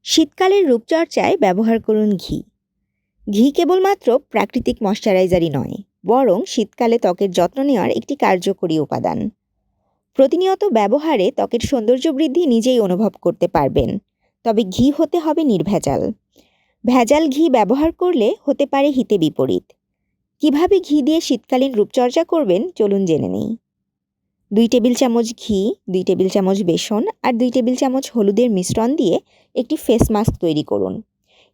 শীতকালের রূপচর্চায় ব্যবহার করুন ঘি। ঘি কেবলমাত্র প্রাকৃতিক ময়শ্চারাইজারই নয়, বরং শীতকালে ত্বকের যত্ন নেওয়ার একটি কার্যকরী উপাদান। প্রতিনিয়ত ব্যবহারে ত্বকের সৌন্দর্য বৃদ্ধি নিজেই অনুভব করতে পারবেন। তবে ঘি হতে হবে নির্ভেজাল। ভেজাল ঘি ব্যবহার করলে হতে পারে হিতে বিপরীত। কিভাবে ঘি দিয়ে শীতকালীন রূপচর্চা করবেন চলুন জেনে নেই। 2 টেবিল চামচ ঘি, 2 টেবিল চামচ বেসন আর 2 টেবিল চামচ হলুদের মিশ্রণ দিয়ে একটি ফেস মাস্ক তৈরি করুন।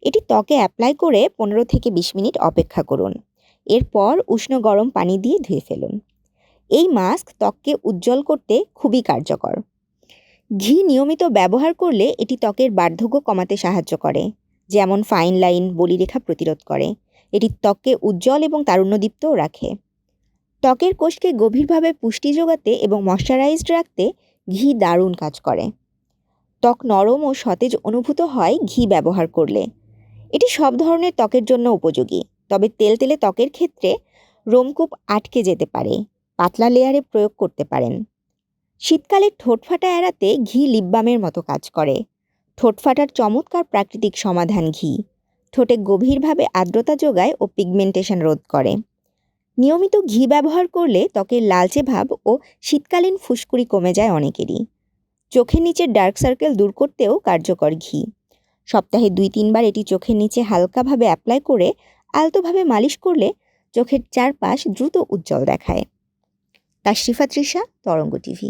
এটি ত্বকে অ্যাপ্লাই করে 15 থেকে 20 মিনিট অপেক্ষা করুন। এরপর উষ্ণ গরম পানি দিয়ে ধুয়ে ফেলুন। এই মাস্ক ত্বককে উজ্জ্বল করতে খুবই কার্যকর। ঘি নিয়মিত ব্যবহার করলে এটি ত্বকের বার্ধক্য কমাতে সাহায্য করে, যেমন ফাইন লাইন, বলিরেখা প্রতিরোধ করে। এটি ত্বককে উজ্জ্বল এবং তারুণ্যদীপ্তও রাখে। ত্বকের কোষকে গভীরভাবে পুষ্টি যোগাতে এবং ময়শ্চারাইজড রাখতে ঘি দারুণ কাজ করে। ত্বক নরম ও সতেজ অনুভূত হয় ঘি ব্যবহার করলে। এটি সব ধরনের ত্বকের জন্য উপযোগী, তবে তেলতেলে ত্বকের ক্ষেত্রে রোমকূপ আটকে যেতে পারে। পাতলা লেয়ারে প্রয়োগ করতে পারেন। শীতকালে ঠোঁট ফাটা এড়াতে ঘি লিপ বামের মতো কাজ করে। ঠোঁট ফাটার চমৎকার প্রাকৃতিক সমাধান ঘি। ঠোঁটে গভীরভাবে আর্দ্রতা যোগায় ও পিগমেন্টেশন রোধ করে। নিয়মিত ঘি ব্যবহার করলে ত্বকের লালচে ভাব ও শীতকালীন ফুসকুড়ি কমে যায় অনেকেরই। চোখের নিচের ডার্ক সার্কেল দূর করতেও কার্যকর ঘি। সপ্তাহে 2-3 বার এটি চোখের নিচে হালকাভাবে অ্যাপ্লাই করে আলতোভাবে মালিশ করলে চোখের চারপাশ দ্রুত উজ্জ্বল দেখায়। তাশরিফা তৃষা, তরঙ্গ টিভি।